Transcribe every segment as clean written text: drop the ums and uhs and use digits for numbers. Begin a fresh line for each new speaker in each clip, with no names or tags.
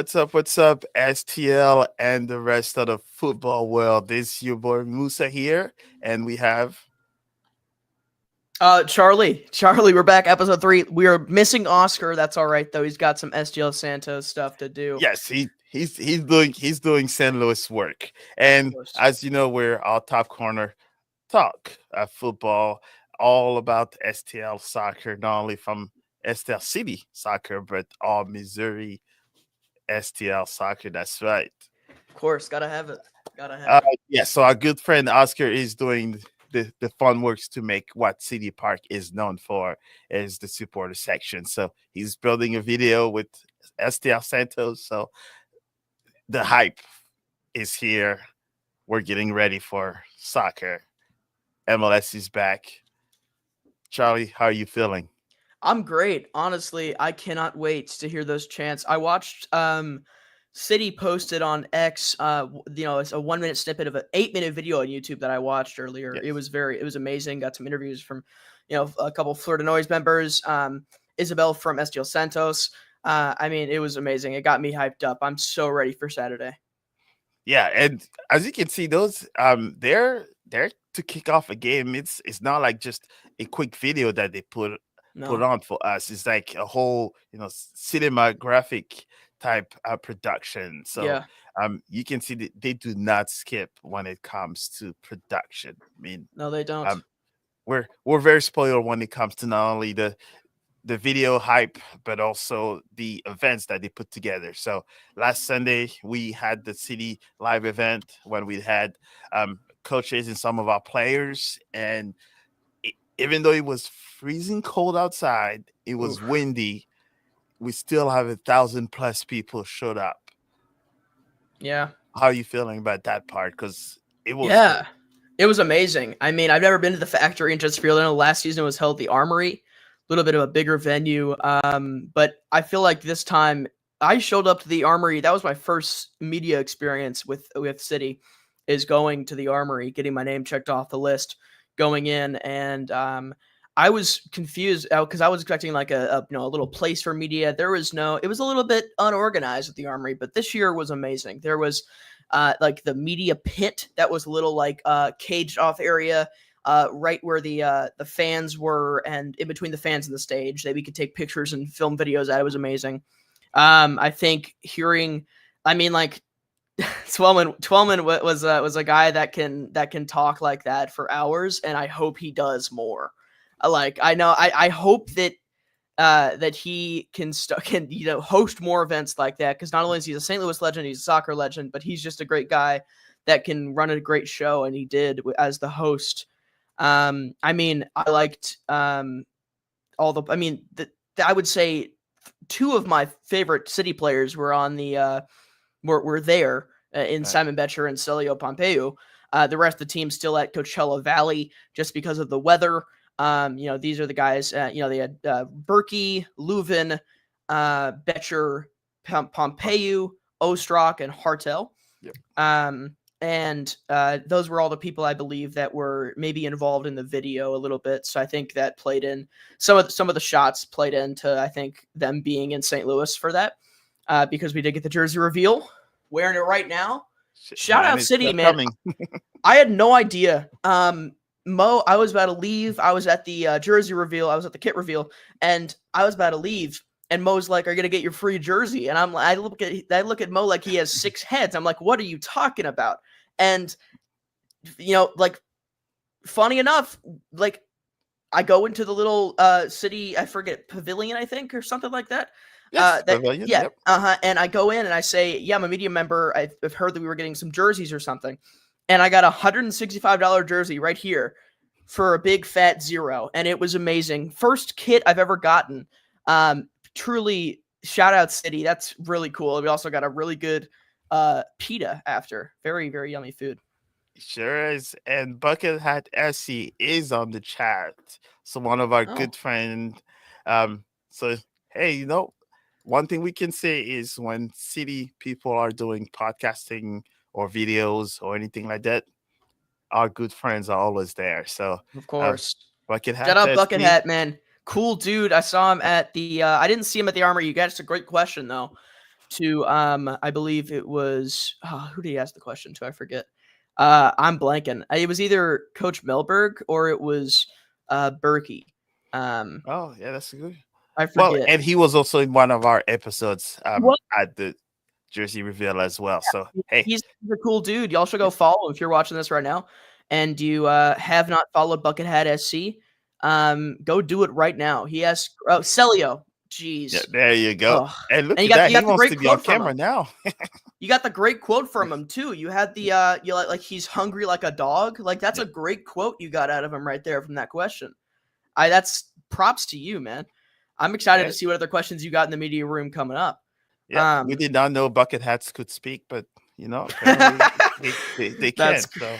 What's up? What's up, STL and the rest of the football world? This is your boy Musa here, and we have
Charlie, we're back, episode 3. We are missing Oscar. That's all right though. He's got some SGL Santos stuff to do.
yes, he's doing St. Louis work,
Of
and
course.
as you know, we're our top corner talk football, all about STL soccer, not only from STL City soccer, but all Missouri STL soccer. That's right.
Of course, gotta have it. Gotta
Uh,
have it.
yeah, so our good friend Oscar is doing the fun works to make what City Park is known for is the supporter section. So he's building a video with STL Santos. So the hype is here. We're getting ready for soccer. MLS is back. Charlie, how are you feeling?
I'm great. Honestly, I cannot wait to hear those chants. I watched City posted on X it's a 1 minute snippet of an 8 minute video on YouTube that I watched earlier.
Yes.
It was amazing. Got some interviews from a couple Florida Noise members, Isabel from SGL Santos. It was amazing. It got me hyped up. I'm so ready for Saturday.
Yeah, and as you can see, those they're to kick off a game. It's not like just a quick video that they put
No.
on for us. It's like a whole cinematographic type production. So
Yeah.
you can see that they do not skip when it comes to production. I mean,
No, they don't.
um, we're very spoiled when it comes to not only the video hype, but also the events that they put together. So last Sunday we had the city live event when we had coaches and some of our players, and even though it was freezing cold outside, it was
Oof.
windy. We still have 1,000+ people showed up.
Yeah.
How are you feeling about that part? Because it was
Yeah.
good.
It was amazing. I've never been to the factory in Chesterfield. I know last season it was held at the Armory, a little bit of a bigger venue. But I feel like this time I showed up to the Armory. That was my first media experience with City, is going to the Armory, getting my name checked off the list, going in, and I was confused because I was expecting like a little place for media. There was no. It was a little bit unorganized at the Armory, but this year was amazing. There was like the media pit that was a little like caged off area, right where the fans were, and in between the fans and the stage that we could take pictures and film videos at. It was amazing. I think hearing, like Twelman was a guy that can talk like that for hours, and I hope he does more. I hope that that he can host more events like that, because not only is he a St. Louis legend, he's a soccer legend, but he's just a great guy that can run a great show, and he did as the host. I liked all the. I would say two of my favorite City players were on the were there in
Right.
Simon Betcher and Celio Pompeu. The rest of the team still at Coachella Valley just because of the weather. These are the guys. They had Berkey, Leuven, Betcher, Pompeu, Ostrock, and Hartel.
Yep.
And those were all the people I believe that were maybe involved in the video a little bit. So I think that played in some of the shots played into, I think, them being in St. Louis for that, because we did get the jersey reveal. Wearing it right now. Shout
Mine
out
is
City,
still
man.
coming.
I had no idea. Mo, I was about to leave. I was at the jersey reveal. I was at the kit reveal, and I was about to leave. And Mo's like, "Are you gonna get your free jersey?" And I'm like, I look at Mo like he has 6 heads. I'm like, "What are you talking about?" And funny enough, like I go into the little city, I forget, pavilion, I think, or something like that.
Yes, pavilion.
Yeah,
Yep.
and I go in and I say, "Yeah, I'm a media member. I've heard that we were getting some jerseys or something," and I got a $165 jersey right here for a big fat 0, and it was amazing. First kit I've ever gotten. Truly, shout out City. That's really cool. We also got a really good pita after. Very, very yummy food.
Sure is. And Bucket Hat SC is on the chat. So one of our
Oh,
good friend. So hey, one thing we can say is when city people are doing podcasting or videos or anything like that, our good friends are always there. So
of
uh
course.
Bucket
Shout
Hat
out Bucket
SC.
Hat, man. Cool dude. I saw him at the I didn't see him at the Armory. You guys, a great question though. to I believe it was who did he ask the question to? I forget. I'm blanking. It was either Coach Melberg or it was Berkey.
Oh, yeah, that's good.
I
Well,
forget.
and he was also in one of our episodes
What?
at the jersey reveal as well. So hey,
He's a cool dude. Y'all should go follow him if you're watching this right now, and you have not followed Buckethead SC. Go do it right now. He has Celio.
yeah,
Jeez.
there you go.
Ugh.
And look
And
at that.
you
He
got the
wants
great
to be on
quote from
camera
him.
now.
You got the great quote from him too. You had the you like he's hungry like a dog. Like that's
Yeah.
a great quote you got out of him right there from that question. That's props to you, man. I'm excited to see what other questions you got in the media room coming up.
Yeah, we did not know bucket hats could speak, but apparently they can.
That's
So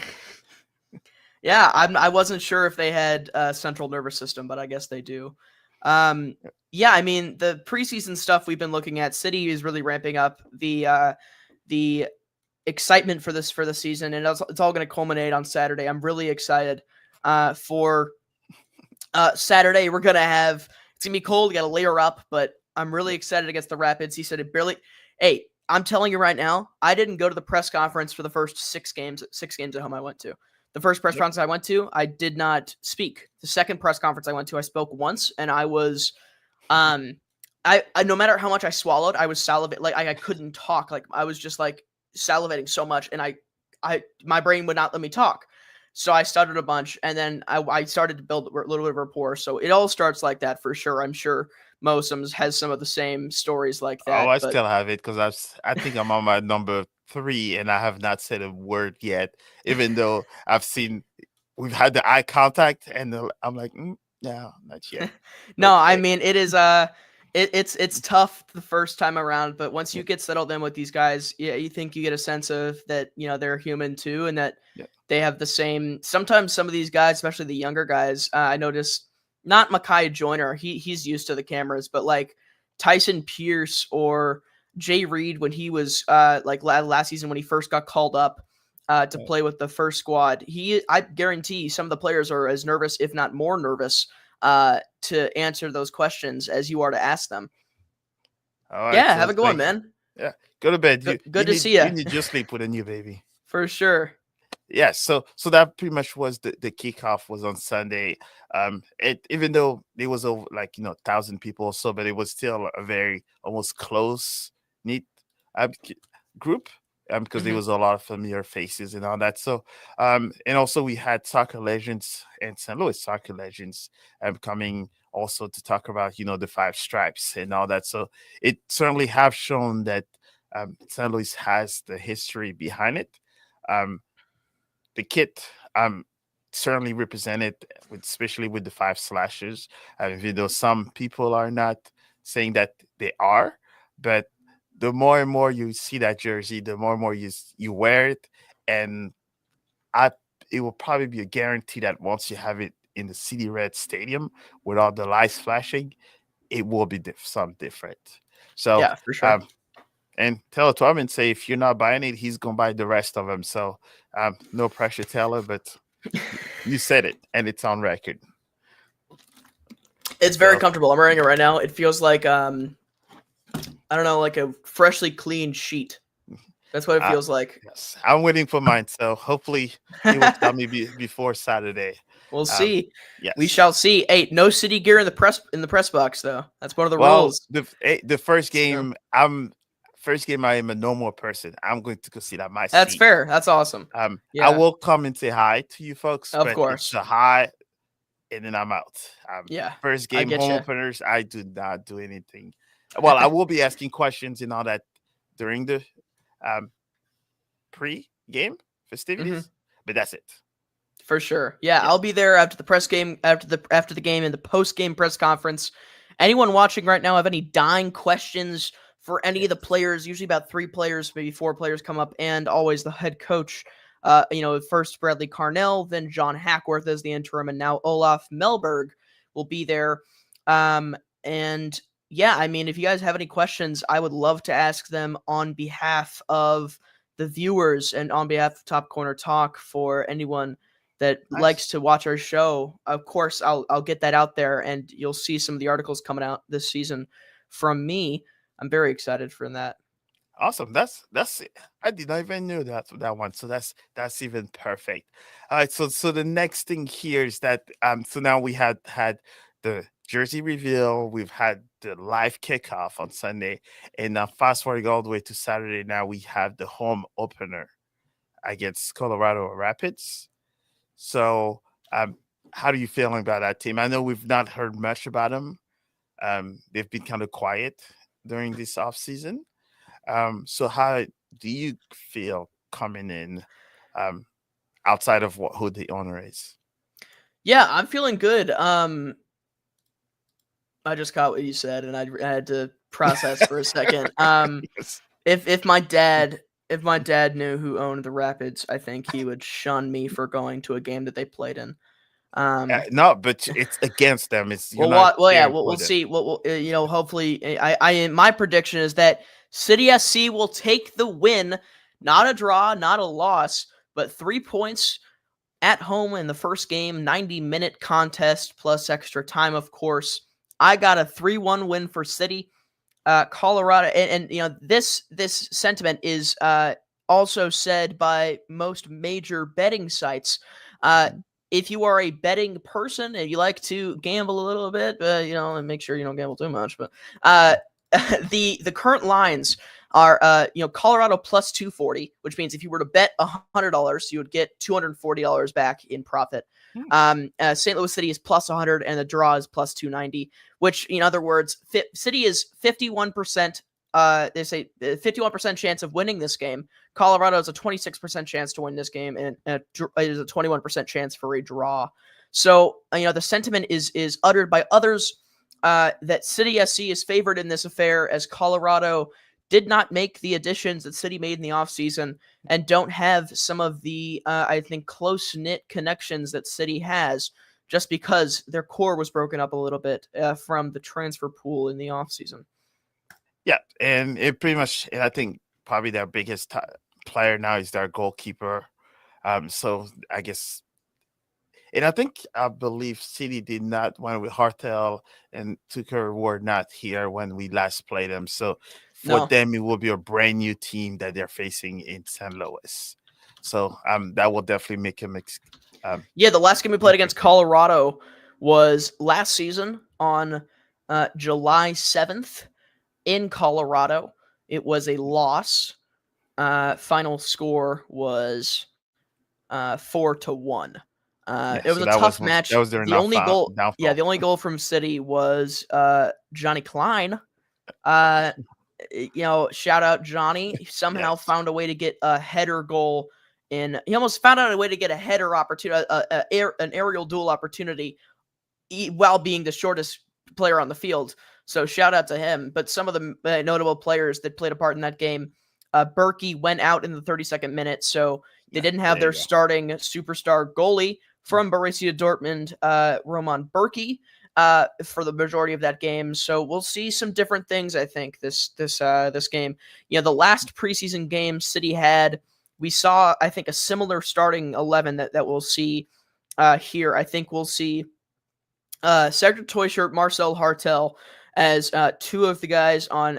yeah, I wasn't sure if they had a central nervous system, but I guess they do. Yeah, I mean the preseason stuff we've been looking at, City is really ramping up the excitement for the season, and it's all going to culminate on Saturday. I'm really excited for Saturday. We're gonna have it's gonna be cold. We got to layer up, but I'm really excited against the Rapids. He said it barely. Hey, I'm telling you right now, I didn't go to the press conference for the first 6 games at home I went to. The first press conference I went to, I did not speak. The second press conference I went to, I spoke once, and I was, I no matter how much I swallowed, I was salivating. Like I couldn't talk. Like I was just like salivating so much, and my brain would not let me talk. So I stuttered a bunch, and then I started to build a little bit of rapport. So it all starts like that for sure. I'm sure Mosums has some of the same stories like that.
I
but
still have it because I think I'm on my number 3 and I have not said a word yet, even though we've had the eye contact and I'm like, no, not yet.
No,
Okay.
I mean it is it's tough the first time around, but once you get settled in with these guys, yeah, you think you get a sense of that, they're human too, and that they have the same. Sometimes some of these guys, especially the younger guys, I noticed not Micaiah Joyner, he's used to the cameras, but like Tyson Pierce or Jay Reed when he was like last season when he first got called up to play with the first squad. I guarantee some of the players are as nervous, if not more nervous, to answer those questions as you are to ask them.
All right,
Yeah,
so
have a good one, man.
Yeah, go to bed.
Good to see you.
You need your sleep with a new baby.
For sure.
Yeah, so that pretty much was the kickoff was on Sunday. Even though it was over 1,000 people or so, but it was still a very almost close knit group because there was a lot of familiar faces and all that. So and also we had soccer legends and St. Louis soccer legends coming also to talk about the 5 stripes and all that. So it certainly have shown that St. Louis has the history behind it. The kit certainly represented, especially with the 5 slashes, even though some people are not saying that they are, but the more and more you see that jersey, the more and more you wear it, and it will probably be a guarantee that once you have it in the City Red Stadium with all the lights flashing, it will be something different. So
yeah, for sure.
And Taylor Twellman say if you're not buying it, he's gonna buy the rest of them. So no pressure, Taylor, but you said it and it's on record.
It's very comfortable. I'm wearing it right now. It feels like I don't know, like a freshly cleaned sheet. That's what it feels like.
Yes, I'm waiting for mine, so hopefully he will tell me before Saturday.
We'll see.
Yes,
we shall see. Hey, no City gear in the press box though. That's one of the rules.
The first game, I am a normal person. I'm going to go sit at my seat.
That's fair. That's awesome.
I will come and say hi to you folks.
Of course.
It's a hi, and then I'm out.
Yeah.
First game home openers, I do not do anything. Well, I will be asking questions and all that during the pre-game festivities, but that's it.
For sure. Yeah, I'll be there after the press game, after the game, and the post-game press conference. Anyone watching right now have any dying questions for any of the players? Usually about 3 players, maybe 4 players come up, and always the head coach. First Bradley Carnell, then John Hackworth as the interim, and now Olaf Melberg will be there. And yeah, I mean, if you guys have any questions, I would love to ask them on behalf of the viewers and on behalf of Top Corner Talk for anyone that likes to watch our show. Of course, I'll get that out there, and you'll see some of the articles coming out this season from me. I'm very excited for that.
Awesome. That's I did not even know that one. So that's even perfect. All right. So the next thing here is that so now we had the jersey reveal, we've had the live kickoff on Sunday, and now fast forwarding all the way to Saturday. Now we have the home opener against Colorado Rapids. So how are you feeling about that team? I know we've not heard much about them. They've been kind of quiet during this off season. So how do you feel coming in um, outside of who the owner is?
Yeah, I'm feeling good. I just caught what you said, and I had to process for a second.
Yes.
If my dad knew who owned the Rapids, I think he would shun me for going to a game that they played in. Um,
No, but it's against them. It's you're
well,
not
what? Well, yeah,
cheering
we'll
for them.
see. Hopefully, my prediction is that City SC will take the win, not a draw, not a loss, but 3 points at home in the first game, 90-minute contest plus extra time, of course. I got a 3-1 win for City. Colorado, and this sentiment is also said by most major betting sites. If you are a betting person and you like to gamble a little bit, and make sure you don't gamble too much, but the current lines are Colorado plus 240, which means if you were to bet $100, you would get $240 back in profit.
Hmm.
St. Louis City is plus 100 and the draw is plus 290, which in other words, City is 51%. They say 51% chance of winning this game. Colorado has a 26% chance to win this game, and it is a 21% chance for a draw. So the sentiment is uttered by others that City SC is favored in this affair, as Colorado did not make the additions that City made in the offseason and don't have some of the, I think, close-knit connections that City has, just because their core was broken up a little bit from the transfer pool in the offseason.
Yeah, and it pretty much, and I think probably their biggest player now is their goalkeeper. So I guess, and I believe City did not when we Hartel and Tucker were not here when we last played them. So for
No.
them, it will be a brand new team that they're facing in St. Louis. So that will definitely make him.
Yeah, the last game we played against Colorado was last season on July 7th in Colorado. It was a loss. Final score was 4-1.
Yeah,
It was
so
a
that was
tough match.
that was their
The only goal,
downfall.
the only goal from City was Johnny Klein. Shout out Johnny. He somehow
Yes.
found a way to get a header goal he almost found out a way to get a header opportunity, an aerial duel opportunity, while being the shortest player on the field. So shout out to him. But some of the notable players that played a part in that game, Berkey went out in the 32nd minute, so they didn't have
There
their
you go.
starting superstar goalie from Borussia Dortmund, Roman Berkey, for the majority of that game. So we'll see some different things, I think, this game. The last preseason game City had, we saw, I think, a similar starting 11 that we'll see here. I think we'll see Cedric Toyshirt, Marcel Hartel as two of the guys on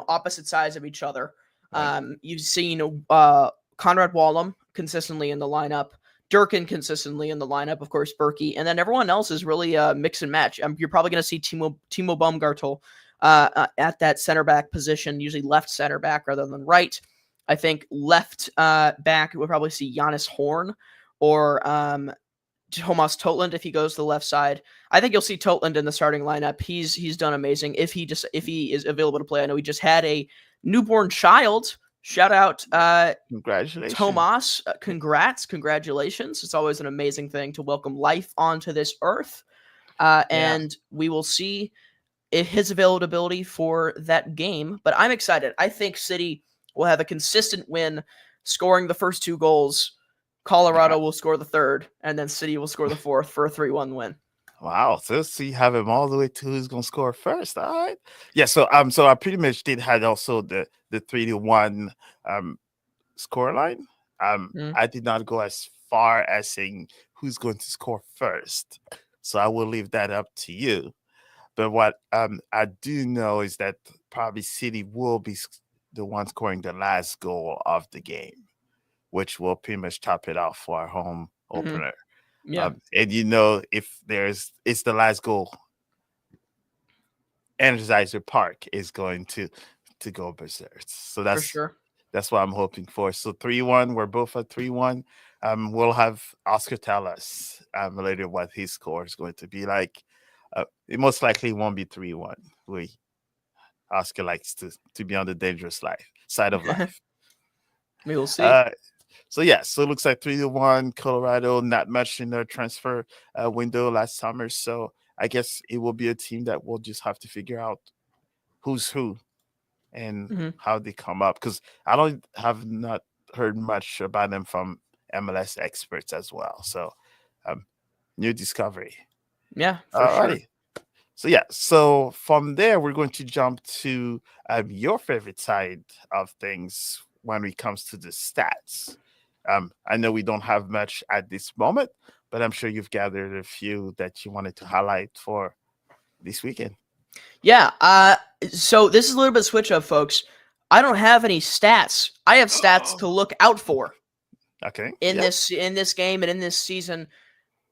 opposite sides of each other.
Right.
You've seen Conrad Wallum consistently in the lineup, Durkin consistently in the lineup, of course, Berkey, and then everyone else is really mix and match. You're probably going to see Timo Baumgartel at that center back position, usually left center back rather than right. I think left back, we'll probably see Giannis Horn or Tomas Totland if he goes to the left side. I think you'll see Totland in the starting lineup. He's done amazing if he is available to play. I know he just had a newborn child. Shout out
Congratulations.
Tomas. Congratulations. It's always an amazing thing to welcome life onto this earth. And we will see his availability for that game. But I'm excited. I think City will have a consistent win, scoring the first two goals. Colorado will score the third, and then City will score the fourth for a 3-1 win.
Wow. So you have him all the way to who's gonna score first. All right. Yeah, so I pretty much did had also the 3-1 score line. I did not go as far as saying who's going to score first. So I will leave that up to you. But what I do know is that probably City will be the one scoring the last goal of the game, which will pretty much top it off for our home opener.
Yeah,
And if it's the last goal, Energizer Park is going to go berserk. So
for sure.
that's what I'm hoping for. So 3-1, we're both at 3-1. We'll have Oscar tell us later what his score is going to be like. It most likely won't be 3-1. Oscar likes to be on the dangerous side of life.
We will see.
So it looks like 3-1. Colorado, not much in their transfer window last summer. So I guess it will be a team that we'll just have to figure out who's who and how they come up. Because I have not heard much about them from MLS experts as well. So new discovery.
Yeah, for sure.
So from there, we're going to jump to your favorite side of things when it comes to the stats. I know we don't have much at this moment, but I'm sure you've gathered a few that you wanted to highlight for this weekend.
Yeah. So this is a little bit of switch up, folks. I don't have any stats. I have stats to look out for.
Okay.
In this game and in this season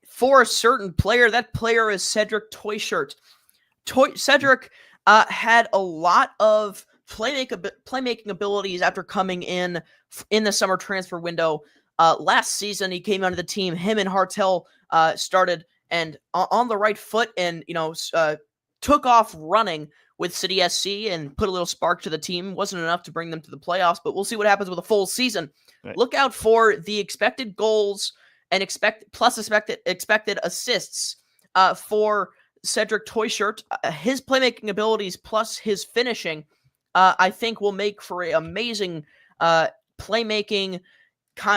for a certain player. That player is Cedric Toyshirt. Cedric had a lot of playmaking abilities after coming in the summer transfer window. Last season, he came onto the team. Him and Hartel started and on the right foot, and took off running with City SC and put a little spark to the team. Wasn't enough to bring them to the playoffs, but we'll see what happens with a full season. Right. Look out for the expected goals and expected assists for Cedric Toyshirt. His playmaking abilities plus his finishing, I think, will make for an amazing playmaking,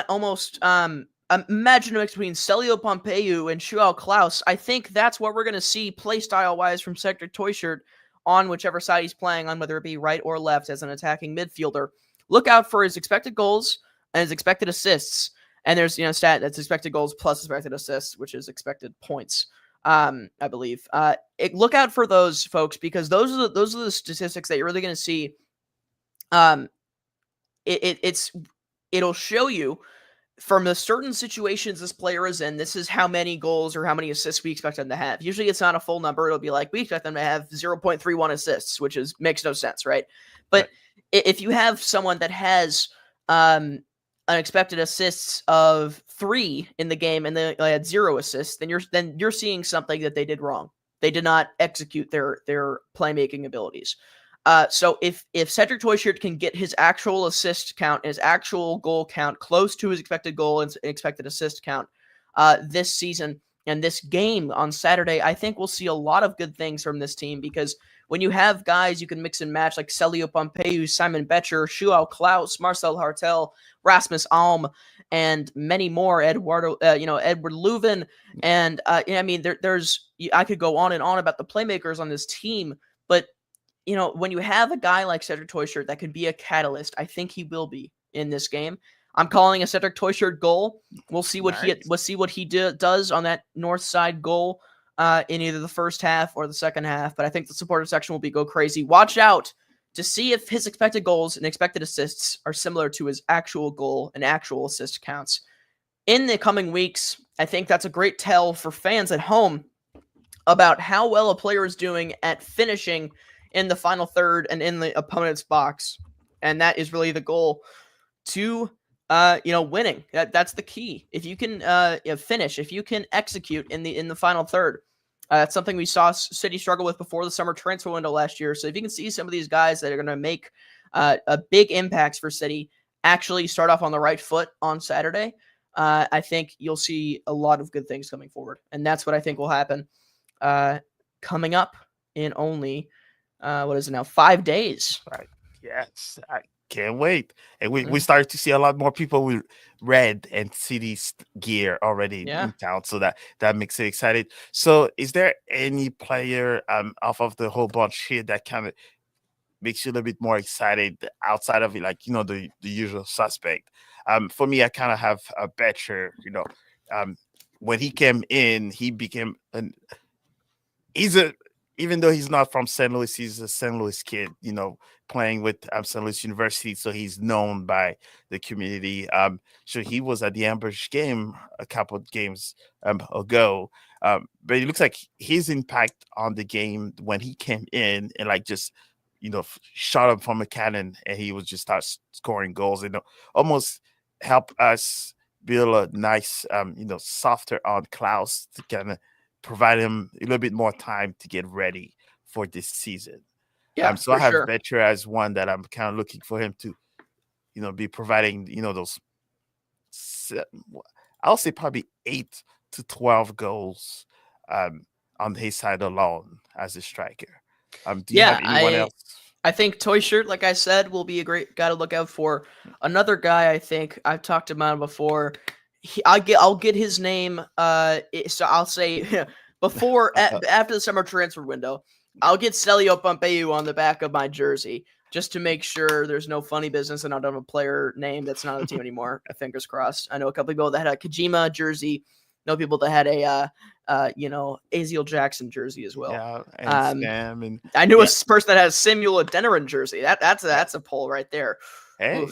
almost imagine a mix between Celio Pompeu and Joao Klaus. I think that's what we're going to see play style wise from Cedric Toyshirt on whichever side he's playing on, whether it be right or left as an attacking midfielder. Look out for his expected goals and his expected assists. And there's stat that's expected goals plus expected assists, which is expected points. I believe. Look out for those, folks, because those are the statistics that you're really going to see. It'll show you from the certain situations this player is in, this is how many goals or how many assists we expect them to have. Usually it's not a full number. It'll be like, we expect them to have 0.31 assists, which makes no sense, right? But if you have someone that has unexpected assists of 3 in the game and they had 0 assists, then you're seeing something that they did wrong. They did not execute their playmaking abilities. So if Cedric Toyshirt can get his actual assist count, his actual goal count close to his expected goal and expected assist count this season and this game on Saturday, I think we'll see a lot of good things from this team, because when you have guys you can mix and match like Celio Pompeu, Simon Betcher, Joao Klaus, Marcel Hartel, Rasmus Alm, and many more, Edward Leuven, and I could go on and on about the playmakers on this team, but when you have a guy like Cedric Toyshirt that could be a catalyst, I think he will be in this game. I'm calling a Cedric Toyshirt goal. We'll see what he does on that north side goal in either the first half or the second half. But I think the supporter section will go crazy. Watch out to see if his expected goals and expected assists are similar to his actual goal and actual assist counts. In the coming weeks, I think that's a great tell for fans at home about how well a player is doing at finishing in the final third and in the opponent's box. And that is really the goal to, winning. That's the key. If you can finish, if you can execute in the final third, that's something we saw City struggle with before the summer transfer window last year. So if you can see some of these guys that are going to make a big impacts for City actually start off on the right foot on Saturday, I think you'll see a lot of good things coming forward. And that's what I think will happen coming up in only 5 days.
Right. Yes. I can't wait. And we started to see a lot more people with red and City gear already in town. So that makes it excited. So is there any player off of the whole bunch here that kind of makes you a little bit more excited outside of it, like, the usual suspect? For me, I kind of have a Betcher, when he came in, he became even though he's not from St. Louis, he's a St. Louis kid, playing with St. Louis University. So he's known by the community. So he was at the Ambush game a couple of games ago. But it looks like his impact on the game when he came in and like just, shot up from a cannon and he was just start scoring goals and almost help us build a nice, softer on Klaus to kind of provide him a little bit more time to get ready for this season.
Yeah,
So I have
sure.
Betcher as one that I'm kind of looking for him to, be providing, those, I'll say probably 8 to 12 goals on his side alone as a striker. Do you have anyone else?
I think Toy Shirt, like I said, will be a great guy to look out for. Another guy I think I've talked about him before. I'll get his name. So I'll say before after the summer transfer window, I'll get Celio Pompeu on the back of my jersey just to make sure there's no funny business and I don't have a player name that's not on the team anymore. Fingers crossed. I know a couple people that had a Kojima jersey. Know people that had a Aziel Jackson jersey as well.
Yeah, and Sam and
I knew a person that has Samuel Adeniran jersey. That's a pull right there.
Hey,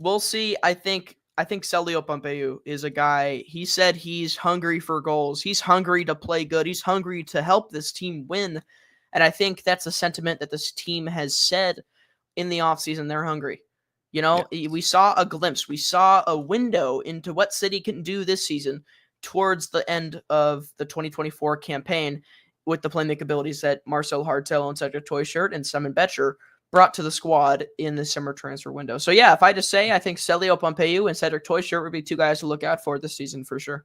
we'll see. I think Celio Pompeu is a guy. He said he's hungry for goals. He's hungry to play good. He's hungry to help this team win. And I think that's a sentiment that this team has said in the offseason. They're hungry. We saw a glimpse. We saw a window into what City can do this season towards the end of the 2024 campaign with the playmaking abilities that Marcel Hartel and Cedric Toy Shirt and Simon Betcher brought to the squad in the summer transfer window. So yeah, if I just say, I think Celio Pompeu and Cedric Toy Shirt would be two guys to look out for this season for sure.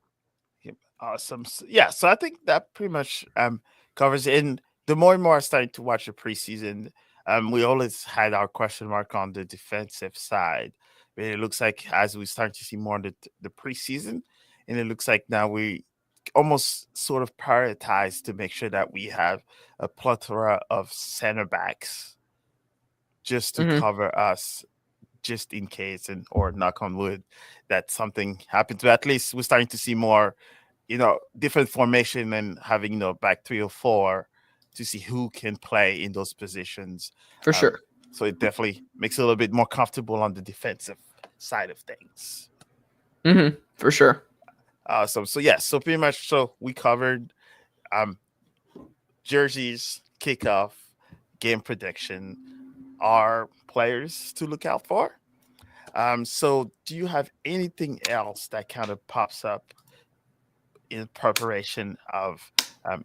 Awesome. Yeah, so I think that pretty much covers it. And the more and more I started to watch the preseason, we always had our question mark on the defensive side. But it looks like as we start to see more of the preseason, and it looks like now we almost sort of prioritize to make sure that we have a plethora of center backs just to cover us, just in case, or knock on wood, that something happens. But at least we're starting to see more, different formation and having, back 3 or 4 to see who can play in those positions.
For sure.
So it definitely makes it a little bit more comfortable on the defensive side of things.
For sure.
So pretty much, so we covered jerseys, kickoff, game prediction, our players to look out for. So do you have anything else that kind of pops up in preparation of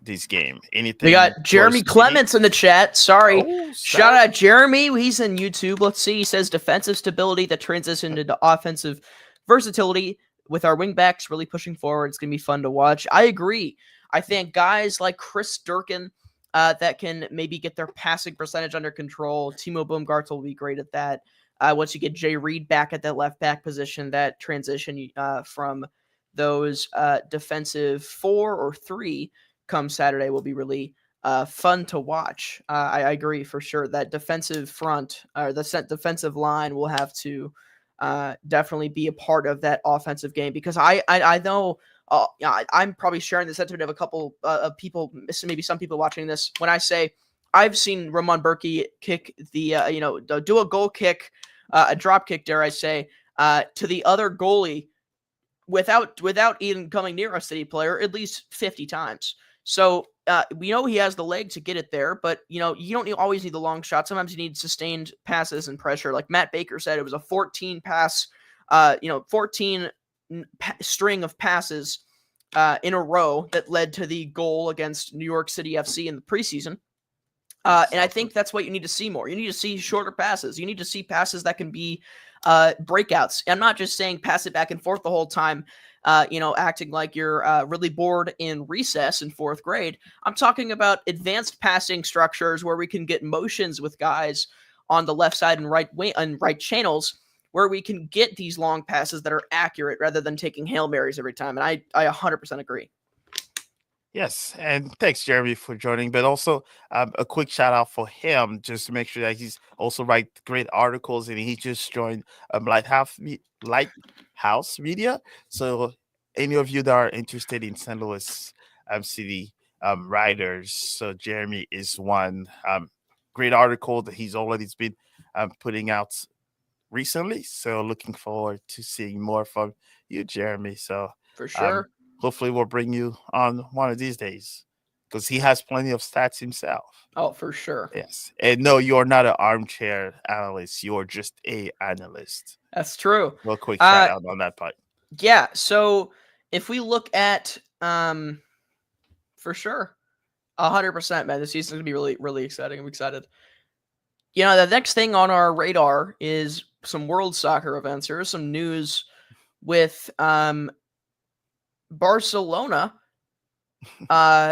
this game? Anything?
We got Jeremy Clements in the chat. Sorry. Shout out Jeremy. He's in YouTube. Let's see. He says defensive stability that transitioned into offensive versatility with our wingbacks really pushing forward. It's going to be fun to watch. I agree. I think guys like Chris Durkin that can maybe get their passing percentage under control. Timo Baumgartel will be great at that. Once you get Jay Reed back at that left back position, that transition from those defensive 4 or 3 come Saturday will be really fun to watch. I agree for sure that defensive front or the defensive line will have to definitely be a part of that offensive game, because I know I'm probably sharing the sentiment of a couple of people, maybe some people watching this, when I say I've seen Roman Berkey kick the do a goal kick, a drop kick, dare I say, to the other goalie without even coming near a City player at least 50 times. So we know he has the leg to get it there, but you don't always need the long shot. Sometimes you need sustained passes and pressure. Like Matt Baker said, it was a 14 pass, 14 string of passes in a row that led to the goal against New York City FC in the preseason. And I think that's what you need to see more. You need to see shorter passes. You need to see passes that can be breakouts. I'm not just saying pass it back and forth the whole time, acting like you're really bored in recess in 4th grade. I'm talking about advanced passing structures where we can get motions with guys on the left side and right wing and right channels, where we can get these long passes that are accurate rather than taking Hail Marys every time. And I 100% agree.
Yes, and thanks, Jeremy, for joining. But also a quick shout out for him, just to make sure that he's also write great articles, and he just joined Lighthouse Media. So any of you that are interested in St. Louis City writers. So Jeremy is one great article that he's already been putting out recently. So looking forward to seeing more from you, Jeremy. So
For
um,
sure.
hopefully we'll bring you on one of these days because he has plenty of stats himself.
Oh, for sure.
Yes. And no, you're not an armchair analyst. You're just a analyst.
That's true.
Real quick shout out on that part.
Yeah. So if we look at, for sure, 100%, man, this season's gonna be really, really exciting. I'm excited. The next thing on our radar is some World Soccer events. There is some news with Barcelona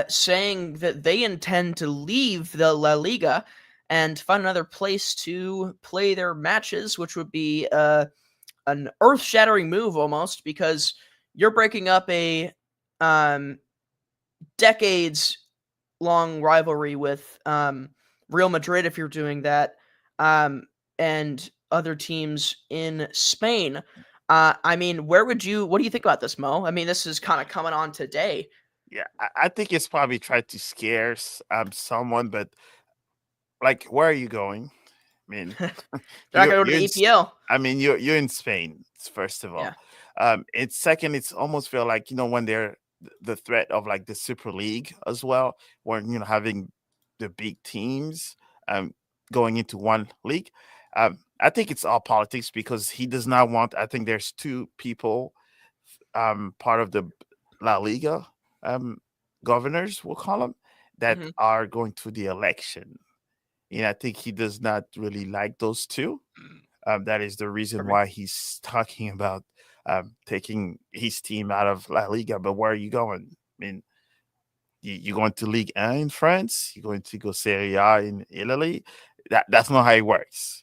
saying that they intend to leave the La Liga and find another place to play their matches, which would be an earth-shattering move almost, because you're breaking up a decades-long rivalry with Real Madrid if you're doing that, and other teams in Spain. I mean, what do you think about this, Mo? I mean, this is kind of coming on today.
Yeah, I think it's probably tried to scare someone, but like, where are you going? I mean,
They're not going to go to the EPL.
I mean, you're in Spain, first of all.
Yeah.
It's second. It's almost feel like when they're the threat of like the Super League as well, when having the big teams going into one league. I think it's all politics because he does not want. I think there's two people, part of the La Liga governors, we'll call them, that are going to the election. And I think he does not really like those two. That is the reason why he's talking about taking his team out of La Liga. But where are you going? I mean, you're going to Ligue 1 in France. You're going to go Serie A in Italy. That's not how it works.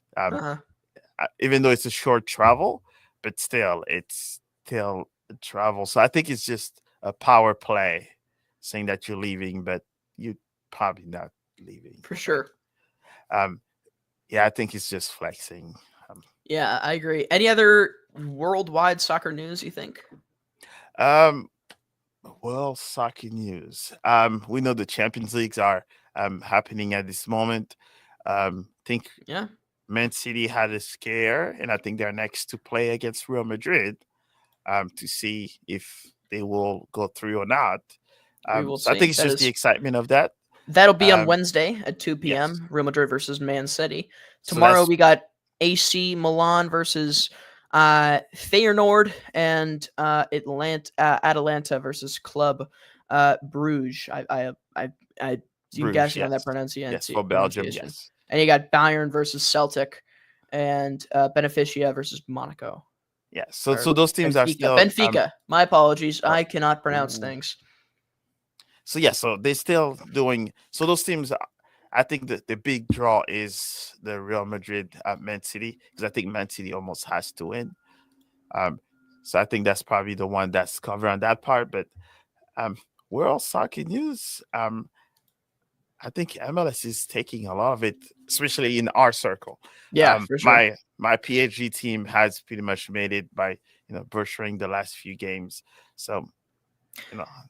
Even though it's a short travel, but still, it's still a travel. So I think it's just a power play saying that you're leaving, but you're probably not leaving.
For sure.
Yeah, I think it's just flexing.
Yeah, I agree. Any other worldwide soccer news you think?
Well, soccer news. We know the Champions Leagues are happening at this moment. Think Man City had a scare, and I think they're next to play against Real Madrid to see if they will go through or not.
We will
so
see.
I think it's just the excitement of that.
That'll be on Wednesday at 2 p.m.
Yes.
Real Madrid versus Man City. Tomorrow we got AC Milan versus Feyenoord and Atalanta versus Club Bruges. I do guessing on that pronunciation.
Yes, for Belgium. Yes.
And you got Bayern versus Celtic and Beneficia versus Monaco.
Yeah, so those teams
Benfica.
are still
Benfica. My apologies. I cannot pronounce things.
So so they're still doing. So those teams, I think that the big draw is the Real Madrid Man City, because I think Man City almost has to win. So I think that's probably the one that's covered on that part. But World Soccer news, I think MLS is taking a lot of it, especially in our circle.
Yeah, for sure.
My PhD team has pretty much made it by butchering the last few games. So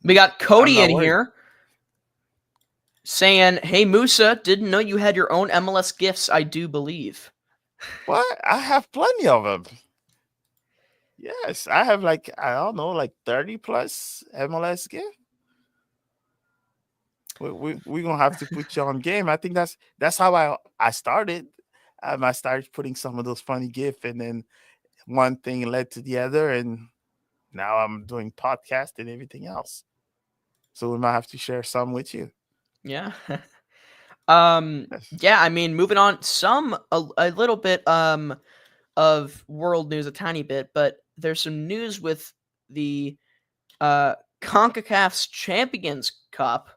we got Cody in here saying, "Hey Musa, didn't know you had your own MLS gifts. I do believe."
What? I have plenty of them. Yes, I have like 30 plus MLS gifts. We're gonna have to put you on game. I think that's how I started. I started putting some of those funny gifts, and then one thing led to the other, and now I'm doing podcast and everything else. So we might have to share some with you.
Yeah. Yeah, I mean, moving on, a little bit of world news, a tiny bit, but there's some news with the CONCACAF's Champions Cup.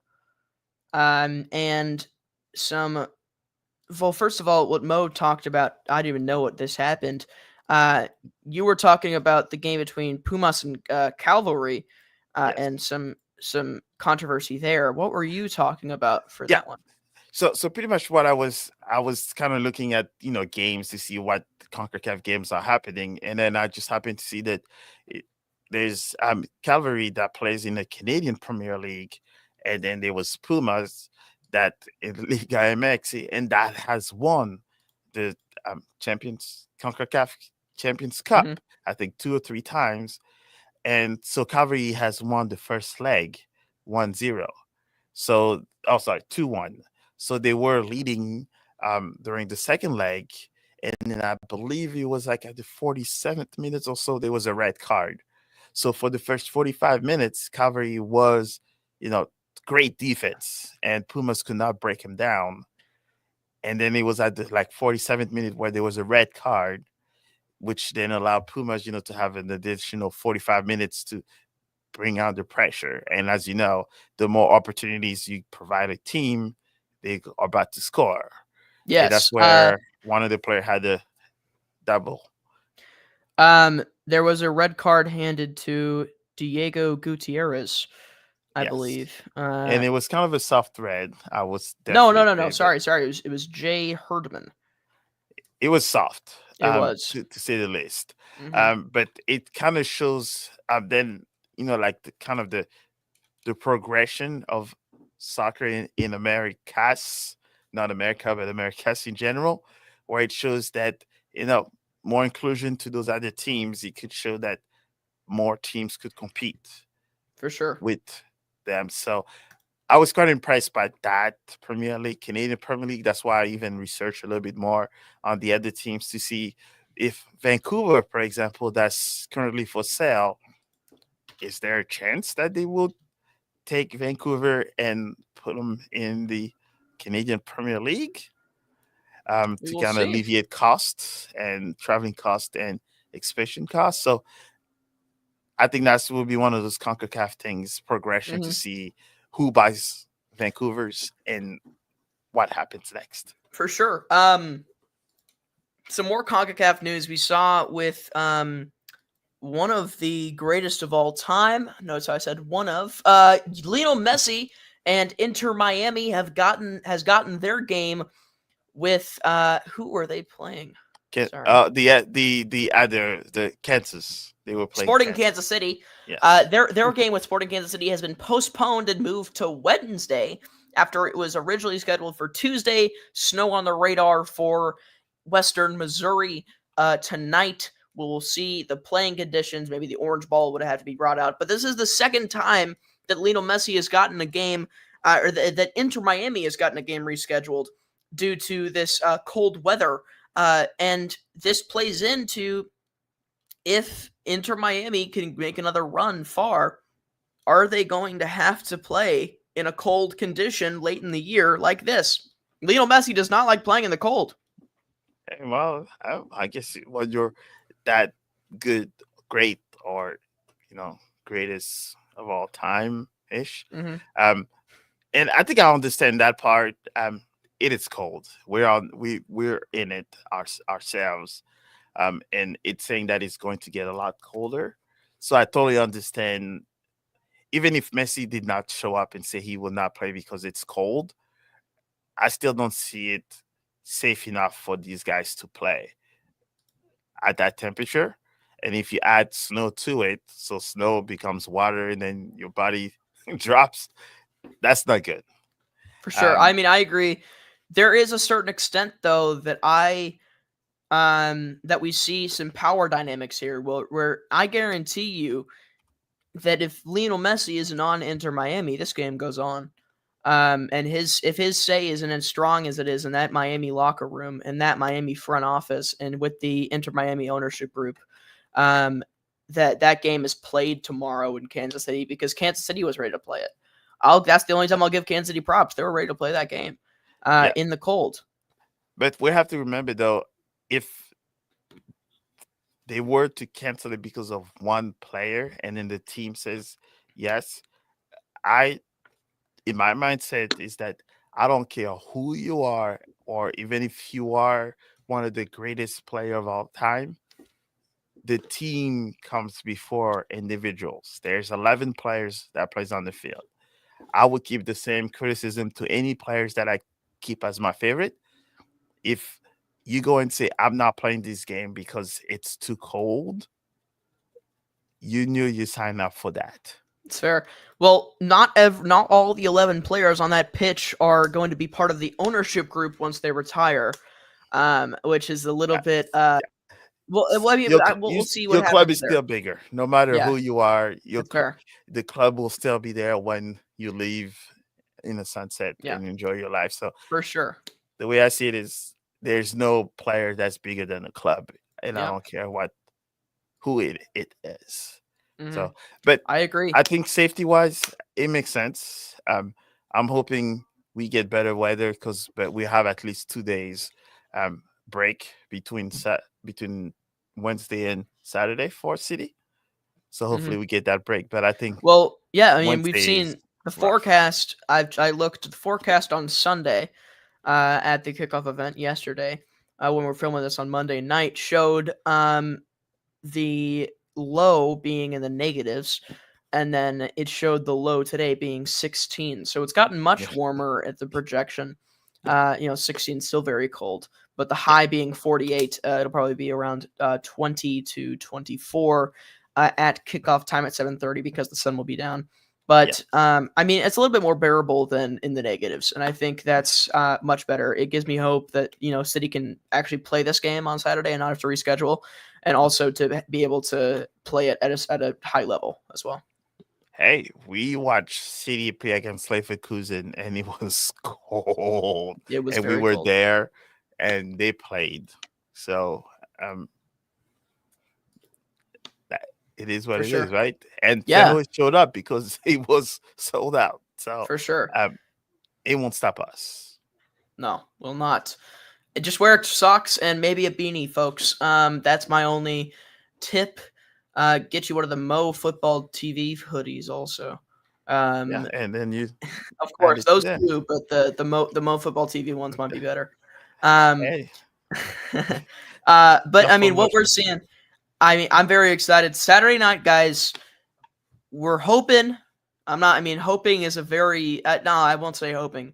And some, well, first of all, what Mo talked about, I didn't even know what this happened. You were talking about the game between Pumas and Cavalry,
Yes.
and some controversy there. What were you talking about for that one?
So pretty much what I was kind of looking at, games to see what CONCACAF games are happening, and then I just happened to see that there's Cavalry that plays in the Canadian Premier League, and then there was Pumas that in Liga MX, and that has won the Champions CONCACAF Champions Cup,
Hmm.
I think 2 or 3 times. And so Cavalry has won the first leg 1-0. So, oh, sorry, 2-1. So they were leading during the second leg. And then I believe it was like at the 47th minute or so, there was a red card. So for the first 45 minutes, Cavalry was, great defense, and Pumas could not break him down. And then it was at the 47th minute where there was a red card, which then allowed Pumas, to have an additional 45 minutes to bring out the pressure. And as you know, the more opportunities you provide a team, they are about to score. Okay, that's
Yes.
where one of the players had a double.
There was a red card handed to Diego Gutierrez, I
Yes.
believe.
And it was kind of a soft thread. I was
No.
definitely
Sorry. It was Jay Herdman.
It was soft,
It was.
to say the least.
Mhm.
But it kind of shows then, like the progression of soccer in Americas, not America, but Americas in general, where it shows that, more inclusion to those other teams. It could show that more teams could compete
For sure.
with them. So I was quite impressed by that Premier League, Canadian Premier League. That's why I even researched a little bit more on the other teams to see if Vancouver, for example, that's currently for sale, is there a chance that they will take Vancouver and put them in the Canadian Premier League
We
to
will
kind of
see.
alleviate costs and traveling costs and expansion costs? So I think that will be one of those CONCACAF things, progression to
Mhm.
see who buys Vancouver's and what happens next.
For sure. Some more CONCACAF news we saw with one of the greatest of all time. Notice how I said one of. Lionel Messi and Inter Miami has gotten their game with who were they playing? Sorry.
The Kansas, they were playing
Sporting
Kansas.
Kansas City.
Yes.
Their game with Sporting Kansas City has been postponed and moved to Wednesday after it was originally scheduled for Tuesday. Snow on the radar for Western Missouri tonight. We'll see the playing conditions. Maybe the orange ball would have to be brought out. But this is the second time that Lionel Messi has gotten a game, that Inter Miami has gotten a game rescheduled due to this cold weather. And this plays into if Inter Miami can make another run far, are they going to have to play in a cold condition late in the year like this? Lionel Messi does not like playing in the cold.
Well, I guess when you're that good, great, or greatest of all time ish.
Mm-hmm.
And I think I understand that part. It is cold. We're in it ourselves. And it's saying that it's going to get a lot colder. So I totally understand. Even if Messi did not show up and say he will not play because it's cold, I still don't see it safe enough for these guys to play at that temperature. And if you add snow to it, so snow becomes water and then your body drops, that's not good.
For sure.
Um,
I agree. There is a certain extent though that we see some power dynamics here where I guarantee you that if Lionel Messi isn't on Inter Miami, this game goes on. And if his say isn't as strong as it is in that Miami locker room and that Miami front office and with the Inter Miami ownership group, that game is played tomorrow in Kansas City because Kansas City was ready to play it. That's the only time I'll give Kansas City props. They were ready to play that game
yeah.
in the cold.
But we have to remember though, if they were to cancel it because of one player and then the team says yes, in my mindset is that I don't care who you are, or even if you are one of the greatest player of all time, the team comes before individuals. There's 11 players that plays on the field. I would give the same criticism to any players that I keep as my favorite. If you go and say, I'm not playing this game because it's too cold, you knew you signed up for that.
It's fair. Well, not all the 11 players on that pitch are going to be part of the ownership group once they retire, which is a little bit. Well, I mean, we'll see what
your club
happens
is
there.
still bigger. No matter
Yeah,
who you are,
that's fair.
the club will still be there when you leave in the sunset
Yeah,
and enjoy your life. So
for sure.
the way I see it is, there's no player that's bigger than the club, and I
Yeah.
don't care who it is.
Mhm.
So, but
I agree.
I think safety wise, it makes sense. I'm hoping we get better weather but we have at least 2 days break between Wednesday and Saturday for City. So
Mhm.
hopefully we get that break. But I think
Well, yeah, I mean, we've
Wednesday is
seen the
rough.
forecast. I looked at the forecast on Sunday, at the kickoff event yesterday, when we're filming this on Monday night, showed the low being in the negatives, and then it showed the low today being 16. So it's gotten much
Yeah,
warmer at the projection. 16 is still very cold, but the
yeah,
high being 48. It'll probably be around 20 to 24 at kickoff time at 7:30 because the sun will be down.
yeah.
But I mean, it's a little bit more bearable than in the negatives, and I think that's much better. It gives me hope that City can actually play this game on Saturday and not have to reschedule, and also to be able to play it at a high level as well.
Hey, we watched City play against Leverkusen, and it was cold,
It was
and we
very
were
cold
there, and they played. So um, it is what
for
it is,
sure.
right? And St.
Yeah,
Louis showed up because it was sold out. So
for sure.
um, it won't stop us.
No, will not. Just wear socks and maybe a beanie, folks. That's my only tip. Get you one of the Mo Football TV hoodies, also.
Yeah,
Um,
and then you
of
add
course,
it to
those
that.
two, but the Mo Football TV ones might be better. Um,
Hey,
but
enough
I
for
mean, what we're
motion.
seeing, I mean, I'm very excited. Saturday night, guys. We're hoping. I'm not. I mean, hoping is a very. No, I won't say hoping.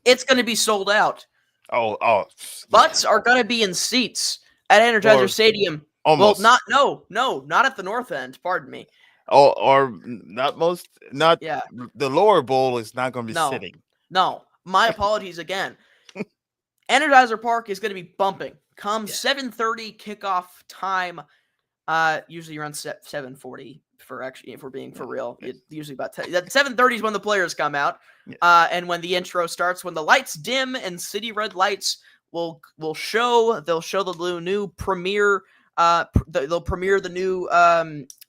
It's going to be sold out.
Oh, yeah,
Butts are going to be in seats at Energizer
or
Stadium. Well,
almost,
not at the north end. Pardon me.
or not
Yeah,
the lower bowl is not going to be
no,
sitting.
no. My apologies again. Energizer Park is going to be bumping come
Yeah,
7:30 kickoff time. Usually around 7:40 for actually, if we're being for real.
yeah,
It usually about 7:30 is when the players come out,
yeah.
and when the intro starts, when the lights dim and city red lights will show. They'll show the new premiere. They'll premiere the new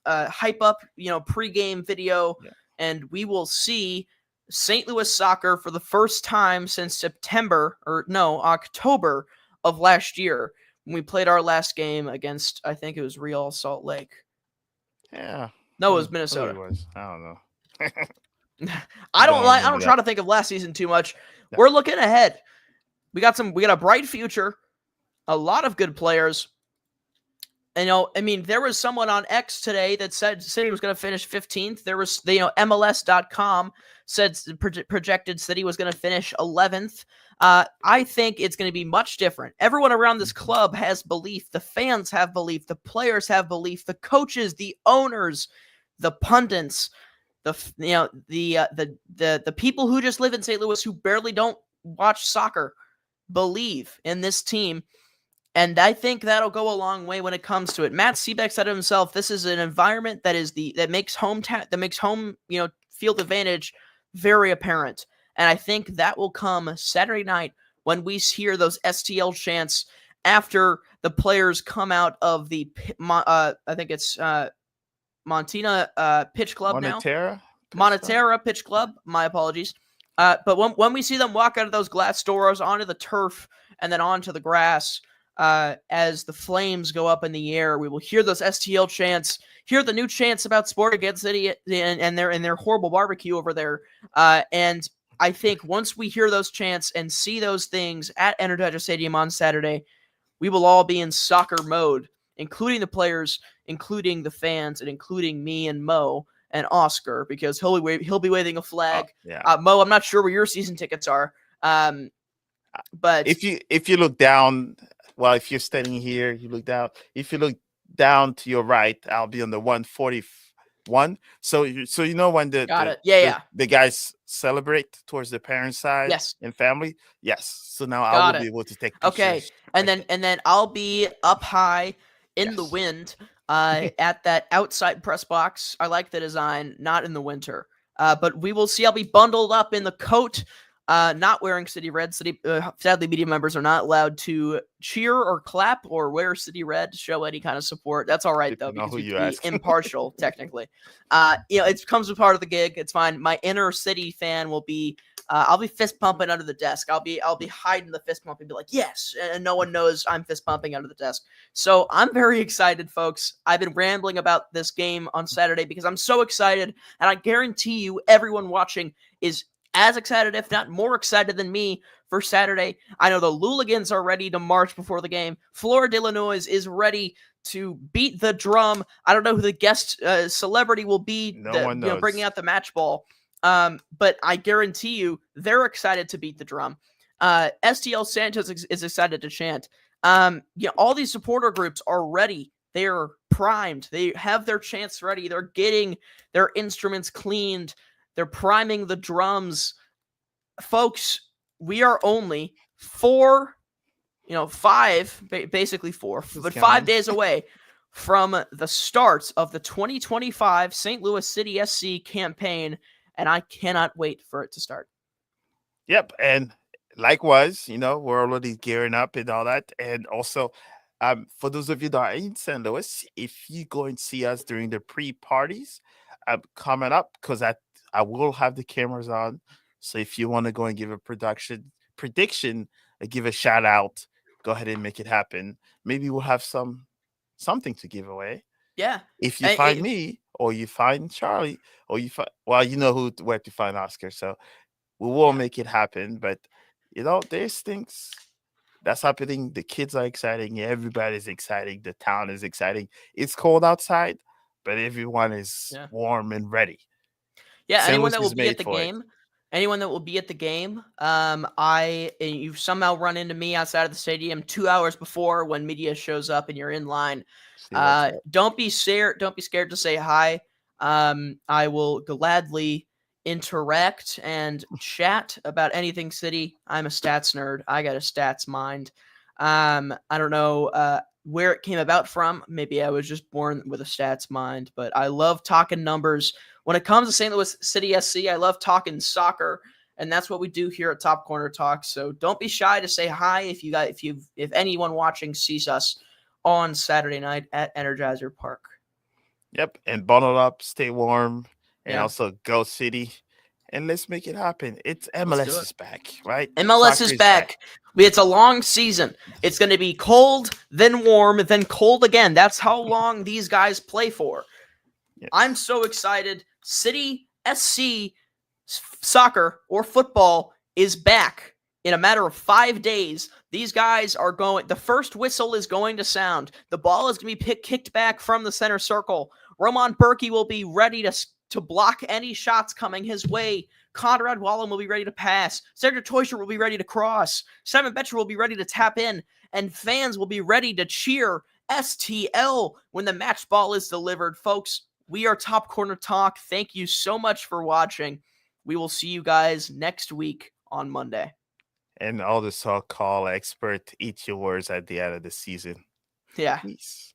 hype up, pregame video,
Yeah.
and we will see St. Louis soccer for the first time since October of last year when we played our last game against, I think it was Real Salt Lake.
Yeah.
No, it was
Who it
Minnesota.
was? I don't know.
I don't
Don't
like. I
remember
don't try
that.
to think of last season too much.
Yeah.
We're looking ahead. We got a bright future, a lot of good players. I mean, there was someone on X today that said City was going to finish 15th. There was, MLS.com said projected City was going to finish 11th. I think it's going to be much different. Everyone around this club has belief. The fans have belief. The players have belief. The coaches, the owners, the pundits, the people who just live in St. Louis who barely don't watch soccer believe in this team. And I think that'll go a long way when it comes to it. Matt Seebeck said it himself, this is an environment that makes home field advantage very apparent. And I think that will come Saturday night when we hear those STL chants after the players come out of the I think it's Montina Pitch Club now. Monterra Pitch Club. My apologies. But when we see them walk out of those glass doors onto the turf and then onto the grass, as the flames go up in the air, we will hear those STL chants, hear the new chants about Sport Against City and their horrible barbecue over there. And I think once we hear those chants and see those things at Energizer Stadium on Saturday, we will all be in soccer mode, including the players, including the fans, and including me and Mo and Oscar, because he'll be waving a flag.
Yeah.
Mo, I'm not sure where your season tickets are, but
if you look down, well, if you're standing here, you look down. If you look down to your right, I'll be on the one. So you know when
Got it. Yeah, yeah.
the guys celebrate towards the parent side
Yes.
and family. Yes. So now I will
Got
be
it.
able to take
Okay.
pictures
And
right
then
there.
I'll be up high in the
Yes.
wind at that outside press box. I like the design, not in the winter. But we will see. I'll be bundled up in the coat, not wearing City Red. Sadly, media members are not allowed to cheer or clap or wear City Red to show any kind of support. That's all right though,
Depending on
because
who
we
you
can be
ask.
impartial technically. It comes with part of the gig. It's fine. My inner City fan will be. I'll be fist pumping under the desk. I'll be hiding the fist pump and be like, yes, and no one knows I'm fist pumping under the desk. So I'm very excited, folks. I've been rambling about this game on Saturday because I'm so excited, and I guarantee you, everyone watching is as excited, if not more excited than me for Saturday. I know the Luligans are ready to march before the game. Flora de Illinois is ready to beat the drum. I don't know who the guest celebrity will be,
No one
bringing
knows.
out the match ball. But I guarantee you, they're excited to beat the drum. STL Santos is excited to chant. All these supporter groups are ready. They're primed. They have their chants ready. They're getting their instruments cleaned. They're priming the drums. Folks, we are only 5 days away from the start of the 2025 St. Louis City SC campaign, and I cannot wait for it to start.
Yep, and likewise, we're already gearing up and all that, and also, for those of you that are in St. Louis, if you go and see us during the pre-parties, coming up, because I will have the cameras on, so if you want to go and give a prediction, give a shout out, go ahead and make it happen. Maybe we'll have something to give away.
Yeah.
If you find me, or you find Charlie, or you find, well, you know where to find Oscar, so we will make it happen. But there's things that's happening. The kids are exciting. Everybody's exciting. The town is exciting. It's cold outside, but everyone is warm and ready.
Yeah,
St.
anyone
Louis
that will
is
be at
made
the
for it.
game, you've somehow run into me outside of the stadium 2 hours before when media shows up and you're in line.
See what's up.
Don't be scared to say hi. I will gladly interact and chat about anything City. I'm a stats nerd. I got a stats mind. I don't know where it came about from. Maybe I was just born with a stats mind, but I love talking numbers. When it comes to St. Louis City SC, I love talking soccer, and that's what we do here at Top Corner Talk. So don't be shy to say hi if anyone watching sees us on Saturday night at Energizer Park.
Yep, and bundle up, stay warm, and also go City, and let's make it happen. It's MLS is back, right?
MLS is back. It's a long season. It's going to be cold, then warm, then cold again. That's how long these guys play for. Yes. I'm so excited. City SC soccer or football is back in a matter of 5 days. These guys are going. The first whistle is going to sound. The ball is going to be kicked back from the center circle. Roman Berkey will be ready to block any shots coming his way. Conrad Wallen will be ready to pass. Sergio Teuscher will be ready to cross. Simon Betcher will be ready to tap in. And fans will be ready to cheer STL when the match ball is delivered. Folks, we are Top Corner Talk. Thank you so much for watching. We will see you guys next week on Monday.
And all the so-called expert, eat your words at the end of the season.
Yeah.
Peace.